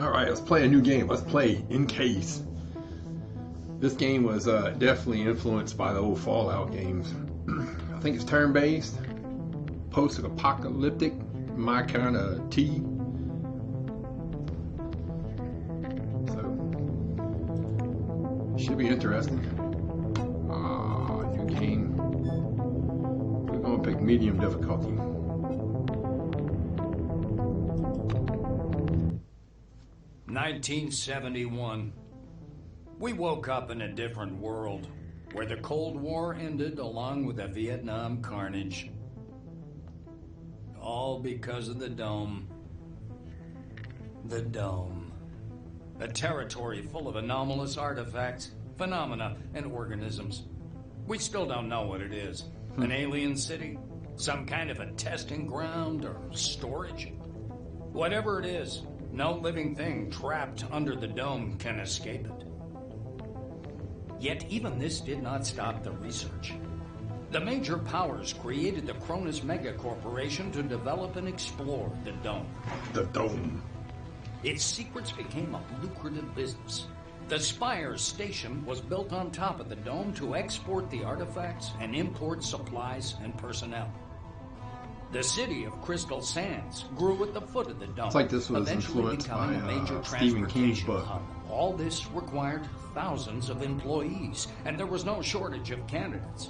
Alright, let's play a new game. Let's play Encased. This game was definitely influenced by the old Fallout games. I think it's turn-based, post-apocalyptic, my kind of tea. So, should be interesting. New game. We're going to pick medium difficulty. (1971). We woke up in a different world, where the Cold War ended along with the Vietnam carnage. All because of the Dome. The Dome. A territory full of anomalous artifacts, phenomena, and organisms. We still don't know what it is. An alien city? Some kind of a testing ground or storage? Whatever it is, no living thing trapped under the Dome can escape it. Yet even this did not stop the research. The major powers created the Cronus Megacorporation to develop and explore the Dome. The Dome. Its secrets became a lucrative business. The Spires station was built on top of the Dome to export the artifacts and import supplies and personnel. The city of Crystal Sands grew at the foot of the Dome, it's like this was eventually influenced becoming by a major Stephen King's transportation book. hub. All this required thousands of employees, and there was no shortage of candidates.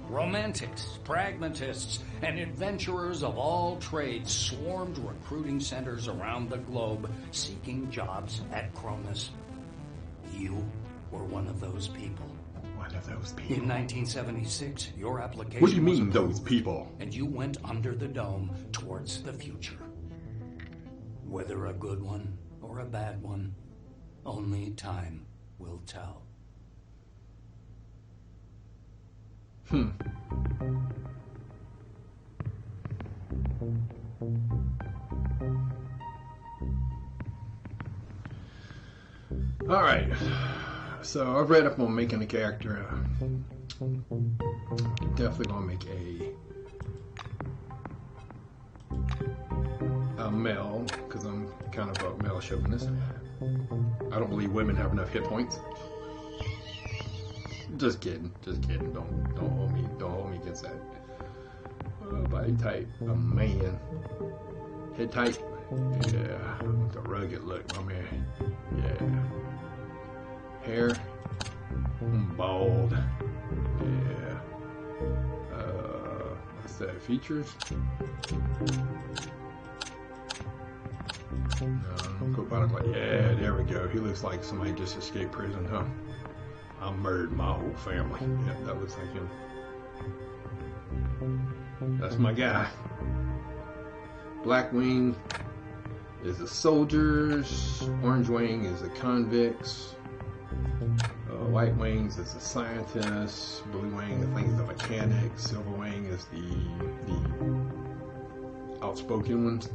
Romantics, pragmatists, and adventurers of all trades swarmed recruiting centers around the globe, seeking jobs at Cronus. You were one of those people. One of those people? In 1976, your application What do you was mean, approved, those people? and you went under the Dome towards the future. Whether a good one or a bad one, only time will tell. Alright, so I've read up on making a character. Definitely gonna make a male, because I'm kind of a male chauvinist. I don't believe women have enough hit points. Just kidding. Don't hold me against that. Body type, a man. Head type, yeah. The rugged look, my man. Yeah. Hair, bald. Yeah. What's that? Features? No, like, yeah, there we go. He looks like somebody just escaped prison, huh? I murdered my whole family. Yep, that looks like him. That's my guy. Black wing is the soldiers. Orange wing is the convicts. White wings is the scientists. Blue wing, I think, is the mechanics. Silver wing is the outspoken ones.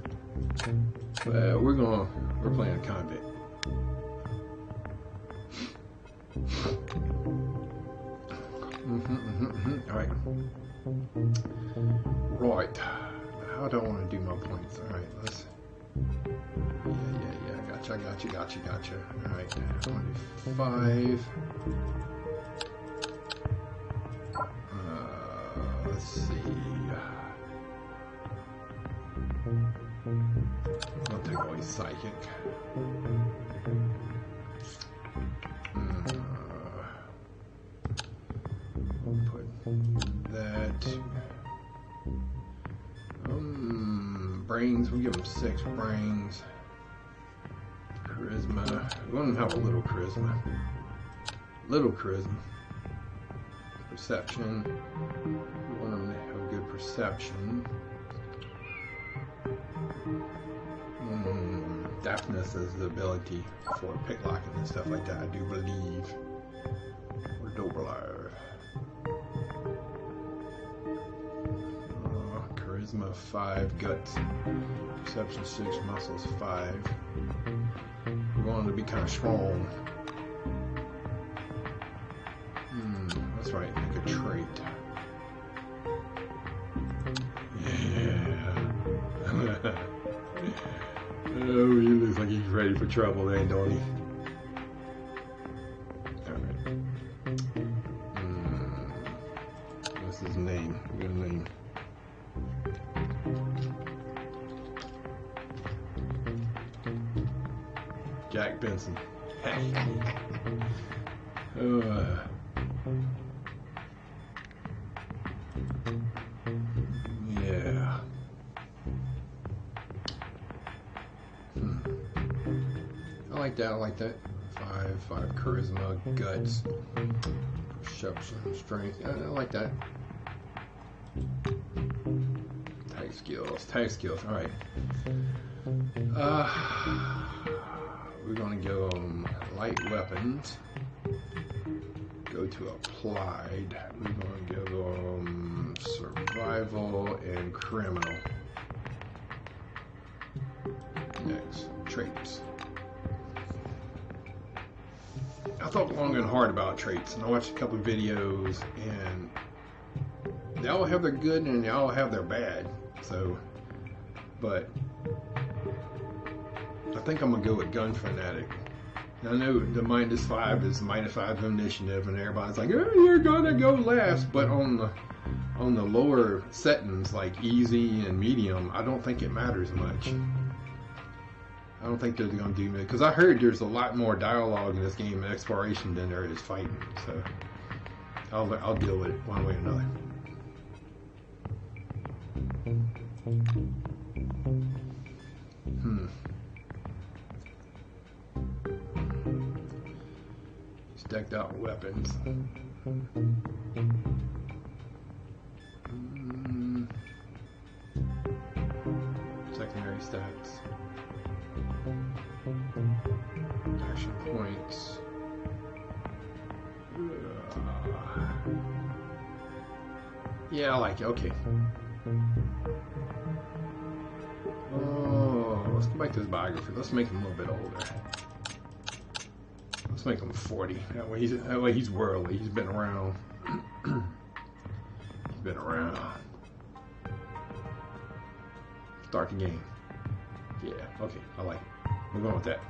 We're playing convict. All right. Right. How do I want to do my points? All right, let's. Yeah. Gotcha. All right. 25. Let's see. I'll take away psychic. Put that. Brains. We'll give him 6 brains. Charisma. We want him to have a little charisma. Perception. We want him to have good perception. Deafness is the ability for picklocking and stuff like that, I do believe. Or Doberlive. Charisma 5, guts. Perception 6, muscles 5. We want him to be kind of strong. That's right, make a trait. Yeah. Oh, he looks like he's ready for trouble then, don't he? Alright. What's his name? Good name. Jack Benson. Yeah. I like that. I like that. 5 charisma, guts, perception, strength. I like that. Tag skills. All right. We're gonna go light weapons. Go to applied. We're gonna go survival and criminal. Next, traits. I thought long and hard about traits, and I watched a couple of videos, and they all have their good and they all have their bad. So, but I think I'm gonna go with gun fanatic. I know the -5 is -5 initiative, and everybody's like, "Oh, you're gonna go last." But on the lower settings like easy and medium, I don't think it matters much. I don't think they're gonna do it because I heard there's a lot more dialogue in this game and exploration than there is fighting. So I'll deal with it one way or another. Decked out weapons. Secondary stats. Action points. Yeah, I like it. Okay. Oh, let's go back to his biography. Let's make him a little bit older. Let's make him 40. That way he's worldly. He's been around. He's been around. Start the game. Yeah, okay, I like it. We're going with that.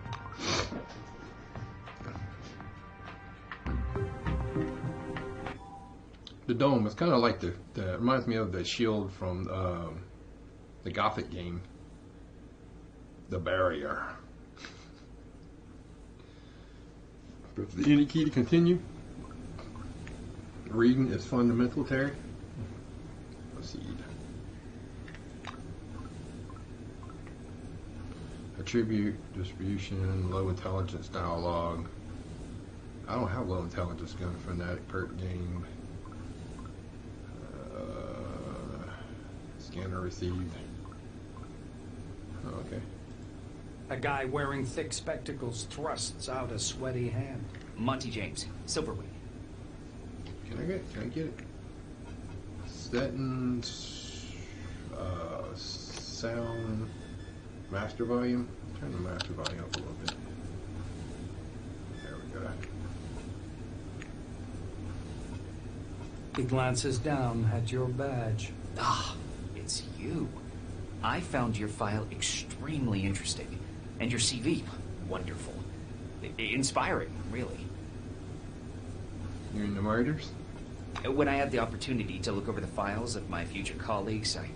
The dome is kind of like the reminds me of the shield from the Gothic game, The Barrier. Press the any key to continue. Reading is fundamental, Terry. Proceed. Attribute, distribution, low intelligence dialogue. I don't have low intelligence gun fanatic perk game. Scanner received. Oh, okay. A guy wearing thick spectacles thrusts out a sweaty hand. Monty James, Silverwing. Can I get it? Settings, sound, master volume. Turn the master volume up a little bit. There we go. He glances down at your badge. Ah, it's you. I found your file extremely interesting. And your CV, wonderful. Inspiring, really. You're in the murders? When I had the opportunity to look over the files of my future colleagues, I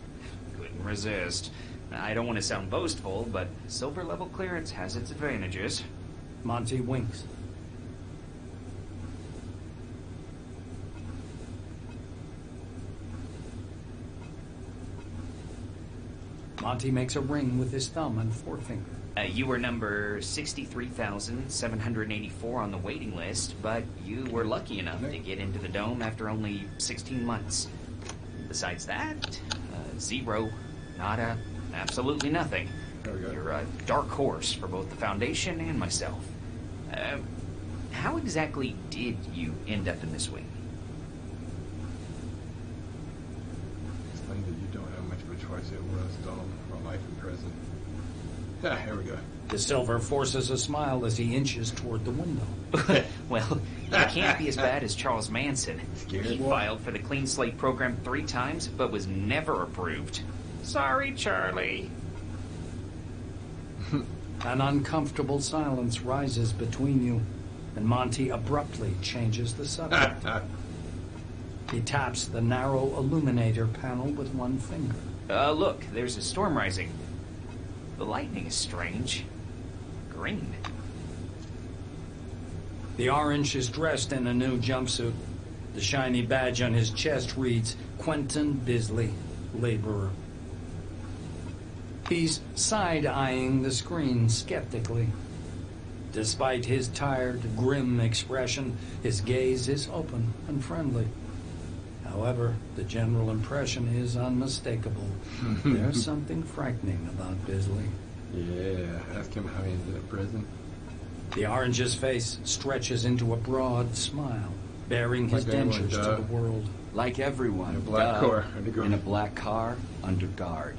couldn't resist. I don't want to sound boastful, but silver level clearance has its advantages. Monty winks. Monty makes a ring with his thumb and forefinger. You were number 63,784 on the waiting list, but you were lucky enough to get into the dome after only 16 months. Besides that, 0, nada, absolutely nothing. There we go. You're a dark horse for both the Foundation and myself. How exactly did you end up in this wing? Explain that you don't have much of a choice. It was dome or life in prison. Ah, here we go. The Silver forces a smile as he inches toward the window. Well, it can't be as bad as Charles Manson. Scared He boy? filed for the Clean Slate program 3 times, but was never approved. Sorry, Charlie. An uncomfortable silence rises between you, and Monty abruptly changes the subject. He taps the narrow illuminator panel with one finger. Look, there's a storm rising. The lightning is strange. Green. The orange is dressed in a new jumpsuit. The shiny badge on his chest reads, Quentin Bisley, Laborer. He's side-eyeing the screen skeptically. Despite his tired, grim expression, his gaze is open and friendly. However, the general impression is unmistakable. There's something frightening about Bisley. Yeah, ask him how he ended up in prison. The orange's face stretches into a broad smile, bearing his dentures to the world. Like everyone, In a black car, in a black car, under guard.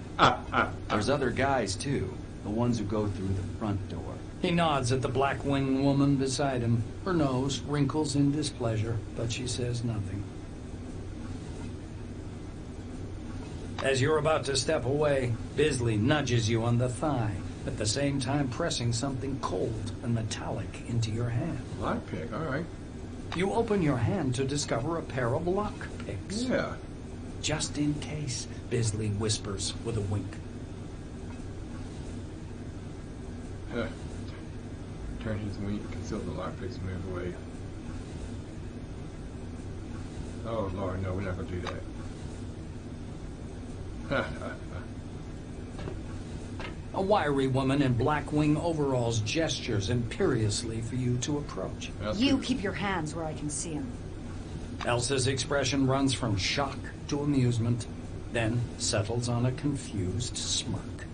There's other guys, too. The ones who go through the front door. He nods at the black-winged woman beside him. Her nose wrinkles in displeasure, but she says nothing. As you're about to step away, Bisley nudges you on the thigh, at the same time pressing something cold and metallic into your hand. Lockpick, all right. You open your hand to discover a pair of lockpicks. Yeah. Just in case, Bisley whispers with a wink. Turn his wink, conceal the lockpicks, and move away. Oh, Lord, no, we're not going to do that. A wiry woman in black wing overalls gestures imperiously for you to approach. You keep your hands where I can see them. Elsa's expression runs from shock to amusement, then settles on a confused smirk.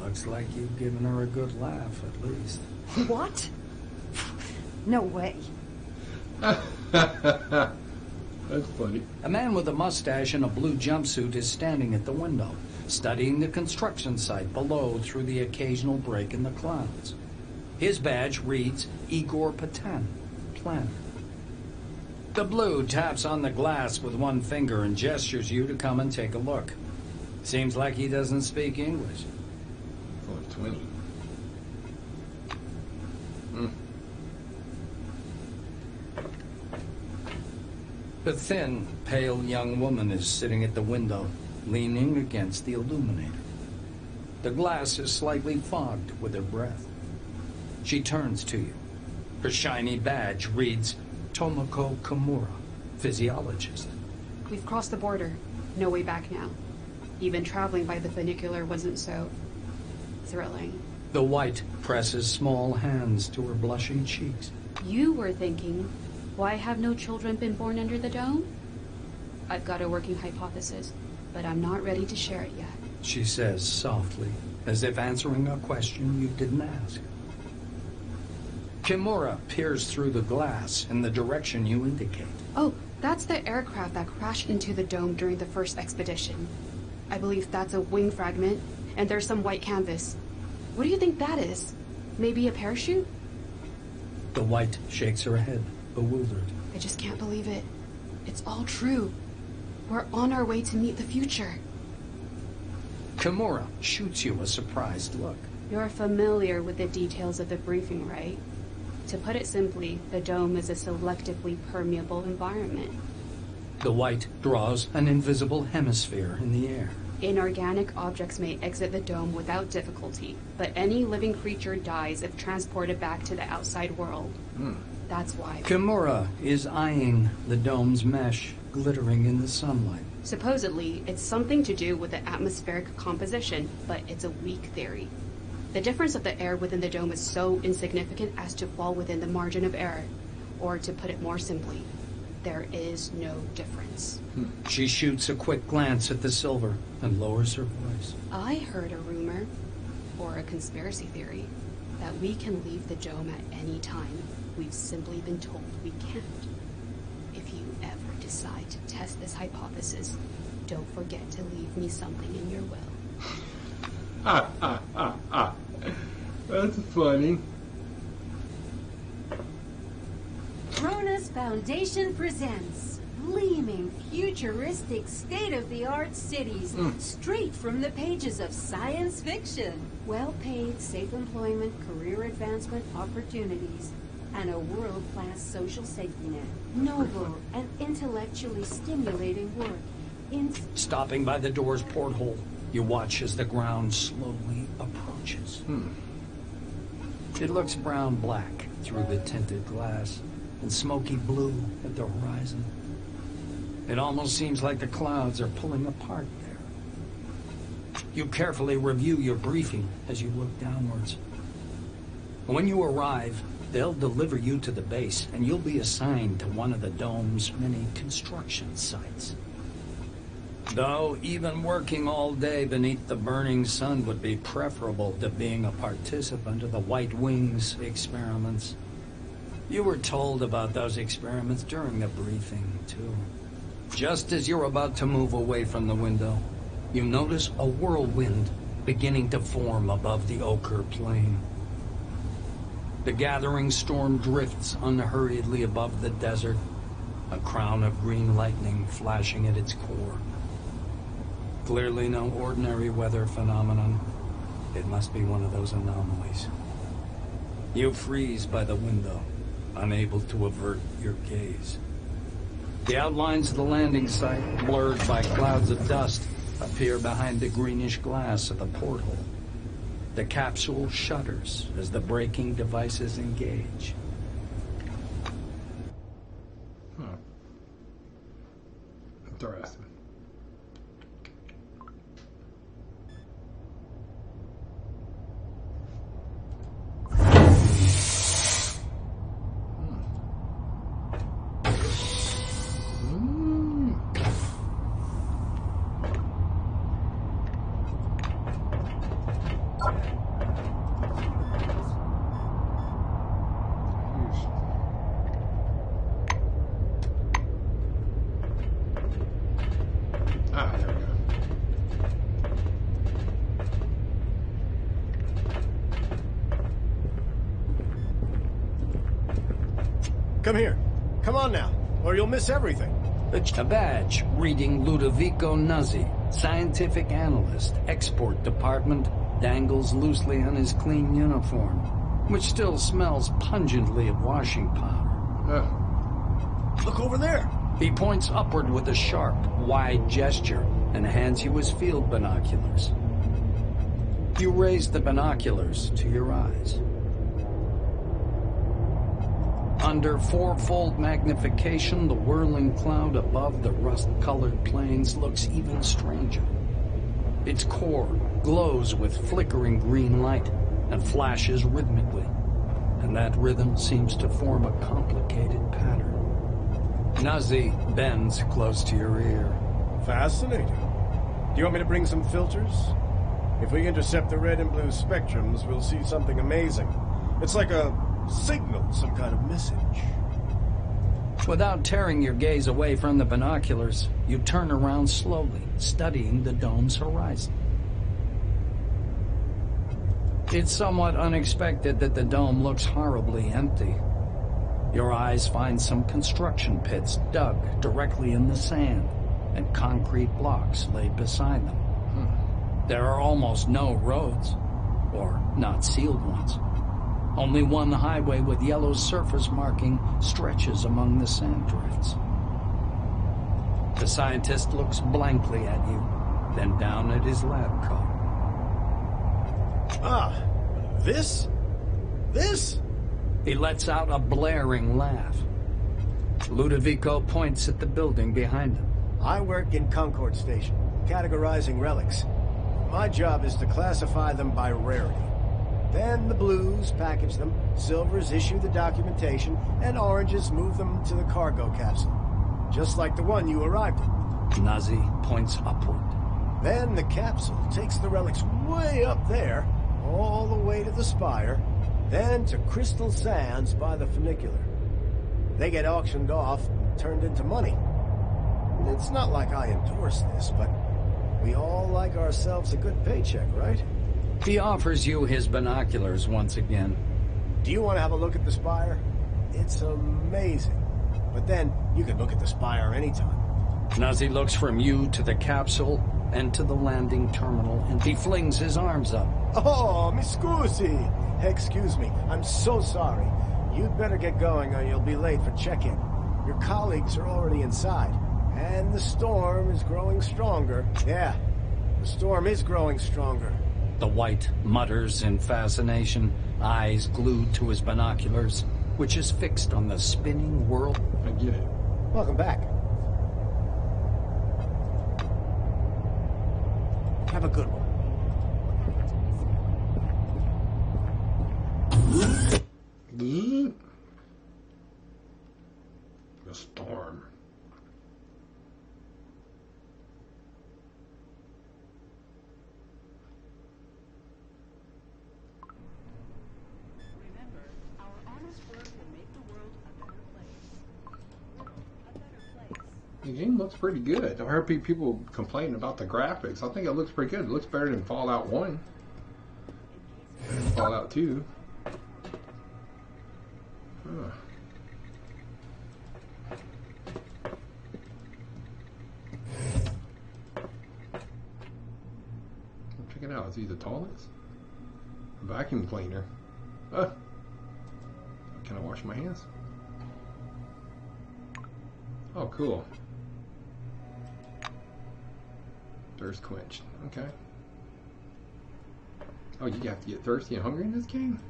Looks like you've given her a good laugh, at least. What? No way. That's funny. A man with a mustache and a blue jumpsuit is standing at the window, studying the construction site below through the occasional break in the clouds. His badge reads Igor Patan, planner. The blue taps on the glass with one finger and gestures you to come and take a look. Seems like he doesn't speak English. Full of 20. The thin, pale young woman is sitting at the window, leaning against the illuminator. The glass is slightly fogged with her breath. She turns to you. Her shiny badge reads Tomoko Kimura, physiologist. We've crossed the border. No way back now. Even traveling by the funicular wasn't so thrilling. The white presses small hands to her blushing cheeks. You were thinking, why have no children been born under the dome? I've got a working hypothesis, but I'm not ready to share it yet. She says softly, as if answering a question you didn't ask. Kimura peers through the glass in the direction you indicate. Oh, that's the aircraft that crashed into the dome during the first expedition. I believe that's a wing fragment, and there's some white canvas. What do you think that is? Maybe a parachute? The white shakes her head, bewildered. I just can't believe it. It's all true. We're on our way to meet the future. Kimura shoots you a surprised look. You're familiar with the details of the briefing, right? To put it simply, the dome is a selectively permeable environment. The white draws an invisible hemisphere in the air. Inorganic objects may exit the dome without difficulty, but any living creature dies if transported back to the outside world. That's why. Kimura is eyeing the dome's mesh, glittering in the sunlight. Supposedly, it's something to do with the atmospheric composition, but it's a weak theory. The difference of the air within the dome is so insignificant as to fall within the margin of error. Or to put it more simply, there is no difference. She shoots a quick glance at the silver and lowers her voice. I heard a rumor, or a conspiracy theory, that we can leave the dome at any time. We've simply been told we can't. If you ever decide to test this hypothesis, don't forget to leave me something in your will. That's funny. Kronos Foundation presents gleaming, futuristic, state-of-the-art cities, straight from the pages of science fiction. Well-paid, safe employment, career advancement opportunities, and a world-class social safety net. Noble and intellectually stimulating work. Stopping by the door's porthole, you watch as the ground slowly approaches. It looks brown-black through the tinted glass, and smoky blue at the horizon. It almost seems like the clouds are pulling apart there. You carefully review your briefing as you look downwards. When you arrive, they'll deliver you to the base, and you'll be assigned to one of the dome's many construction sites. Though even working all day beneath the burning sun would be preferable to being a participant of the White Wings experiments. You were told about those experiments during the briefing, too. Just as you're about to move away from the window, you notice a whirlwind beginning to form above the ochre plain. The gathering storm drifts unhurriedly above the desert, a crown of green lightning flashing at its core. Clearly no ordinary weather phenomenon. It must be one of those anomalies. You freeze by the window, unable to avert your gaze. The outlines of the landing site, blurred by clouds of dust, appear behind the greenish glass of the porthole. The capsule shudders as the braking devices engage. Interesting. Come here. Come on now, or you'll miss everything. A badge reading Ludovico Nuzzi, scientific analyst, export department, dangles loosely on his clean uniform, which still smells pungently of washing powder. Look over there. He points upward with a sharp, wide gesture and hands you his field binoculars. You raise the binoculars to your eyes. Under fourfold magnification, the whirling cloud above the rust-colored plains looks even stranger. Its core glows with flickering green light and flashes rhythmically, and that rhythm seems to form a complicated pattern. Nuzzi bends close to your ear. Fascinating. Do you want me to bring some filters? If we intercept the red and blue spectrums, we'll see something amazing. It's like a signal, some kind of message. Without tearing your gaze away from the binoculars, you turn around slowly, studying the dome's horizon. It's somewhat unexpected that the dome looks horribly empty. Your eyes find some construction pits dug directly in the sand, and concrete blocks laid beside them. There are almost no roads, or not sealed ones. Only one highway with yellow surface marking stretches among the sand drifts. The scientist looks blankly at you, then down at his lab coat. Ah, this? This? He lets out a blaring laugh. Ludovico points at the building behind him. I work in Concord Station, categorizing relics. My job is to classify them by rarity. Then the blues package them, silvers issue the documentation, and oranges move them to the cargo capsule. Just like the one you arrived in. Nuzzi points upward. Then the capsule takes the relics way up there, all the way to the spire, then to Crystal Sands by the funicular. They get auctioned off and turned into money. It's not like I endorse this, but we all like ourselves a good paycheck, right? He offers you his binoculars once again. Do you want to have a look at the spire? It's amazing. But then, you can look at the spire anytime. Nazi looks from you to the capsule and to the landing terminal, and he flings his arms up. Oh, mi scusi. Excuse me, I'm so sorry. You'd better get going or you'll be late for check-in. Your colleagues are already inside. And the storm is growing stronger. Yeah, the storm is growing stronger. The White mutters in fascination, eyes glued to his binoculars, which is fixed on the spinning world. I get it. Welcome back. Have a good one. The storm. Remember, our honest work will make the world a better place. A better place. The game looks pretty good. I've heard people complaining about the graphics. I think it looks pretty good. It looks better than Fallout 1. And Fallout 2. Huh. Check it out. Is he the tallest? Vacuum cleaner. Can I wash my hands? Oh, cool. Thirst quenched. Okay. Oh, you have to get thirsty and hungry in this game?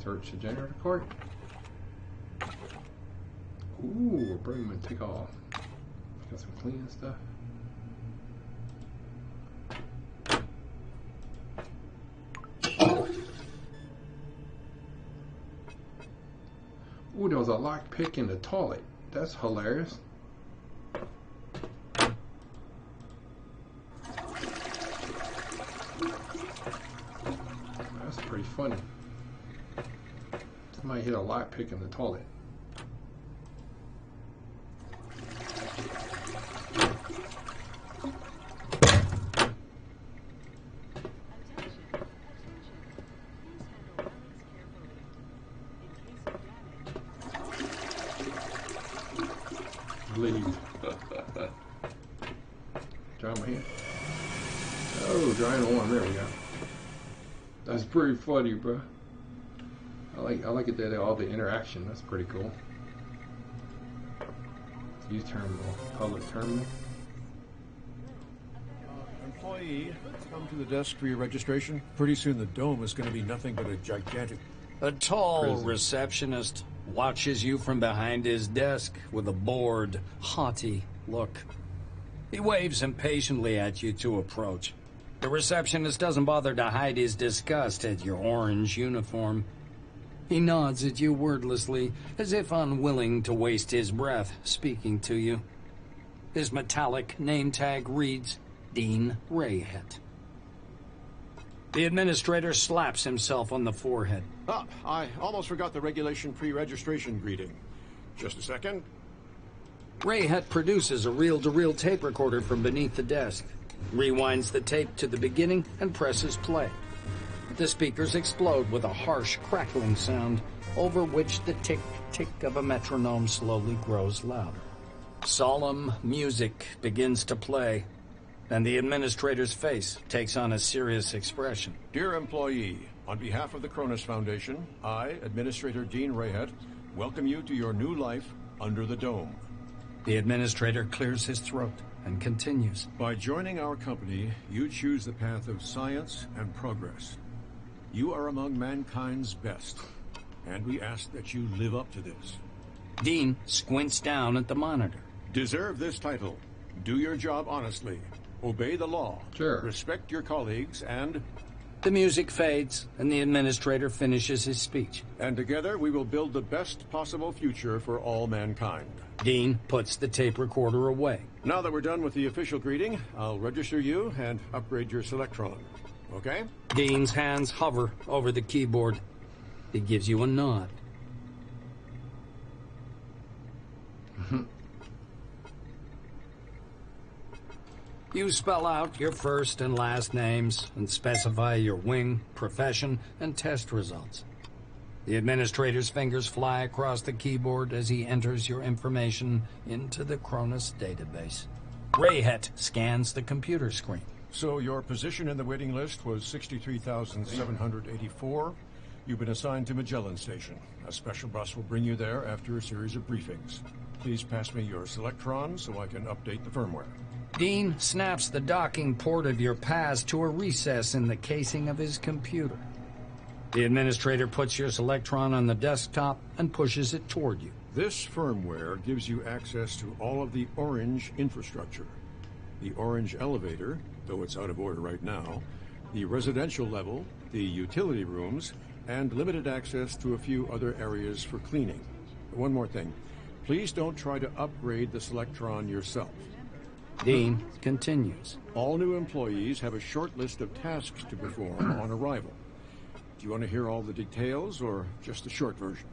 Search the generator cart. Ooh, we're bringing them to take off. Got some cleaning stuff. Ooh, there was a lock pick in the toilet. That's hilarious. That's pretty funny. Somebody hit a lock pick in the toilet. Leave. Dry my hand. Oh, dry and warm. There we go. That's pretty funny, bro. I like it that all the interaction. That's pretty cool. Use terminal. Public terminal. Employee, come to the desk for your registration. Pretty soon the dome is going to be nothing but a gigantic... A tall Prison. receptionist watches you from behind his desk with a bored, haughty look. He waves impatiently at you to approach. The receptionist doesn't bother to hide his disgust at your orange uniform. He nods at you wordlessly, as if unwilling to waste his breath speaking to you. His metallic name tag reads, Dean Rayhead. The administrator slaps himself on the forehead. Ah, I almost forgot the regulation pre-registration greeting. Just a second. Rayhead produces a reel-to-reel tape recorder from beneath the desk, rewinds the tape to the beginning, and presses play. The speakers explode with a harsh, crackling sound, over which the tick-tick of a metronome slowly grows louder. Solemn music begins to play, and the administrator's face takes on a serious expression. Dear employee, on behalf of the Cronus Foundation, I, Administrator Dean Rayhead, welcome you to your new life under the dome. The administrator clears his throat and continues. By joining our company, you choose the path of science and progress. You are among mankind's best, and we ask that you live up to this. Dean squints down at the monitor. Deserve this title. Do your job honestly. Obey the law. Sure. Respect your colleagues, and... The music fades, and the administrator finishes his speech. And together we will build the best possible future for all mankind. Dean puts the tape recorder away. Now that we're done with the official greeting, I'll register you and upgrade your Selectron. Okay? Dean's hands hover over the keyboard. He gives you a nod. You spell out your first and last names and specify your wing, profession, and test results. The administrator's fingers fly across the keyboard as he enters your information into the Cronus database. Rayhet scans the computer screen. So your position in the waiting list was 63,784. You've been assigned to Magellan Station. A special bus will bring you there after a series of briefings. Please pass me your Selectron so I can update the firmware. Dean snaps the docking port of your pass to a recess in the casing of his computer. The administrator puts your Selectron on the desktop and pushes it toward you. This firmware gives you access to all of the Orange infrastructure. The Orange elevator, though it's out of order right now, the residential level, the utility rooms, and limited access to a few other areas for cleaning. One more thing. Please don't try to upgrade the Selectron yourself. Dean continues. All new employees have a short list of tasks to perform on arrival. Do you want to hear all the details or just the short version?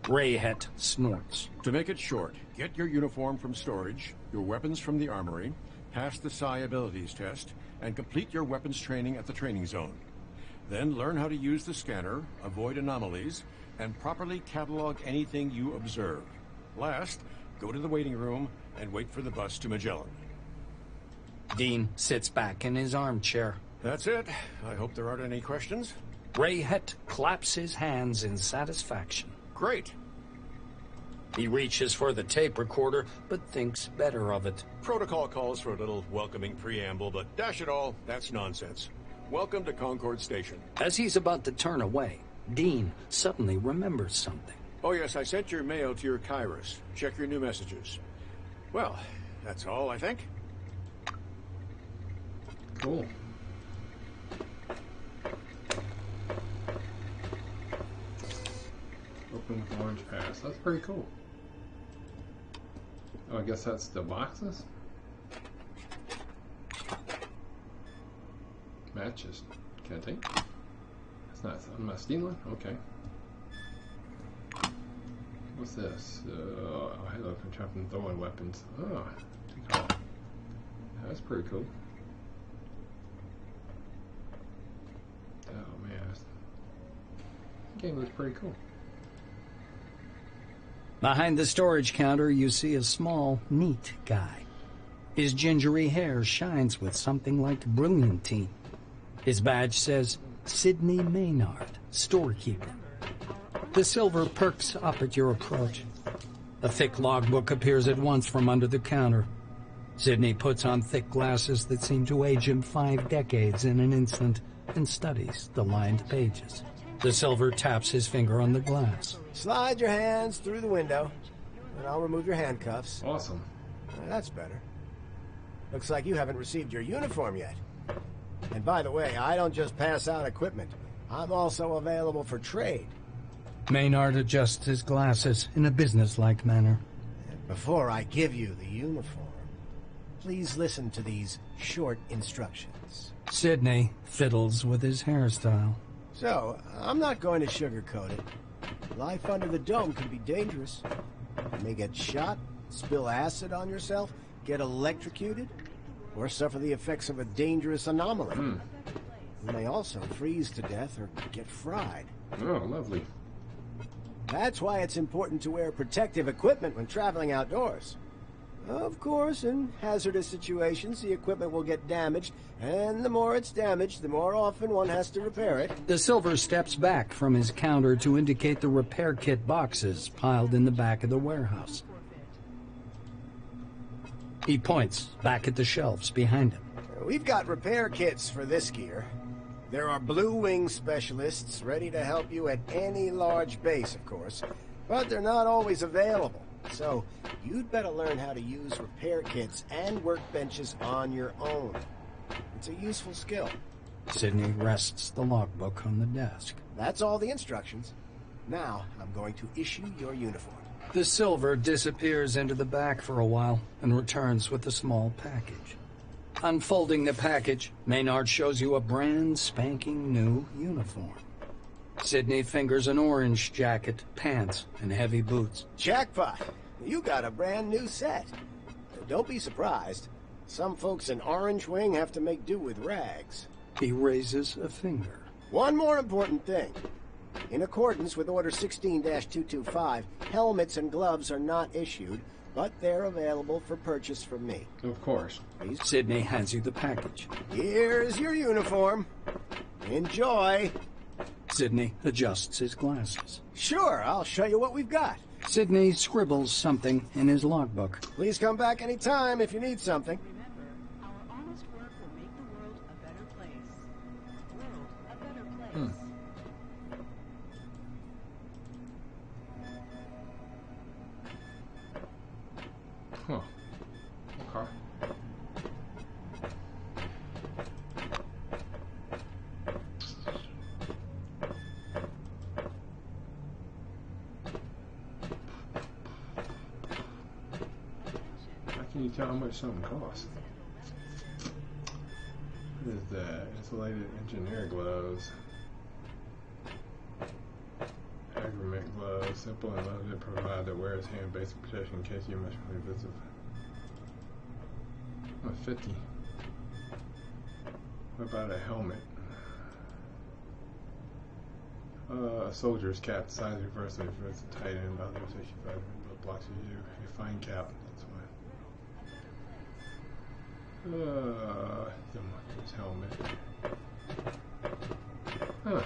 Rayhet snorts. To make it short, get your uniform from storage, your weapons from the armory, pass the Psi abilities test, and complete your weapons training at the training zone. Then learn how to use the scanner, avoid anomalies, and properly catalog anything you observe. Last, go to the waiting room and wait for the bus to Magellan. Dean sits back in his armchair. That's it. I hope there aren't any questions. Rayhet claps his hands in satisfaction. Great. He reaches for the tape recorder, but thinks better of it. Protocol calls for a little welcoming preamble, but dash it all, that's nonsense. Welcome to Concord Station. As he's about to turn away, Dean suddenly remembers something. Oh yes, I sent your mail to your Kairos. Check your new messages. Well, that's all, I think. Cool. Open orange pass. That's pretty cool. Oh, I guess that's the boxes? Matches. Can I take? That's not. I'm not stealing? Okay. What's this? Hello, contraption throwing weapons. Oh, take it off. That's pretty cool. Oh man, this game looks pretty cool. Behind the storage counter, you see a small, neat guy. His gingery hair shines with something like brilliantine. His badge says, Sidney Maynard, storekeeper. The silver perks up at your approach. A thick logbook appears at once from under the counter. Sidney puts on thick glasses that seem to age him 5 decades in an instant and studies the lined pages. The silver taps his finger on the glass. Slide your hands through the window, and I'll remove your handcuffs. Awesome. That's better. Looks like you haven't received your uniform yet. And by the way, I don't just pass out equipment. I'm also available for trade. Maynard adjusts his glasses in a businesslike manner. And before I give you the uniform, please listen to these short instructions. Sidney fiddles with his hairstyle. So, I'm not going to sugarcoat it. Life under the dome can be dangerous. You may get shot, spill acid on yourself, get electrocuted, or suffer the effects of a dangerous anomaly. You may also freeze to death or get fried. Oh, lovely. That's why it's important to wear protective equipment when traveling outdoors. Of course, in hazardous situations, the equipment will get damaged, and the more it's damaged, the more often one has to repair it. The silver steps back from his counter to indicate the repair kit boxes piled in the back of the warehouse. He points back at the shelves behind him. We've got repair kits for this gear. There are Blue Wing specialists ready to help you at any large base, of course, but they're not always available. So, you'd better learn how to use repair kits and workbenches on your own. It's a useful skill. Sidney rests the logbook on the desk. That's all the instructions. Now, I'm going to issue your uniform. The silver disappears into the back for a while and returns with a small package. Unfolding the package, Maynard shows you a brand spanking new uniform. Sidney fingers an orange jacket, pants, and heavy boots. Jackpot! You got a brand new set. Don't be surprised. Some folks in Orange Wing have to make do with rags. He raises a finger. One more important thing. In accordance with Order 16-225, helmets and gloves are not issued, but they're available for purchase from me. Of course. Sydney hands you the package. Here's your uniform. Enjoy. Sydney adjusts his glasses. Sure, I'll show you what we've got. Sydney scribbles something in his logbook. Please come back anytime if you need something. Remember, our honest work will make the world a better place. World a better place. Huh. Okay. How can you tell how much something costs? What is that? Insulated engineer gloves. Aggregate gloves, simple and limited, provide the wearer's hand basic protection in case you are magically visible. Oh, 50. What about a helmet? A soldier's cap, size reversal, reverse the tight end, about 65, but blocks you. A fine cap, that's why. His helmet. Huh.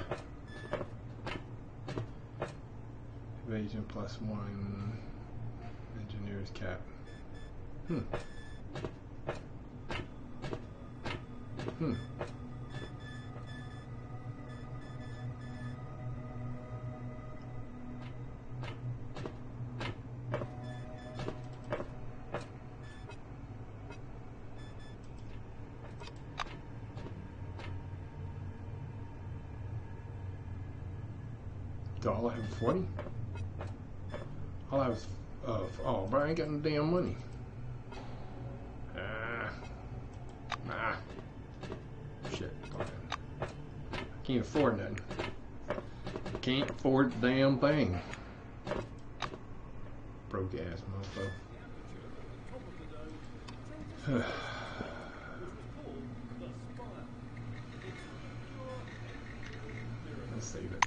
Evasion +1. Engineer's cap. Do all I have 40? All I have is, oh, but I ain't got no damn money. Nah. Shit. I can't afford nothing. Can't afford the damn thing. Broke ass mofo. Let's save it.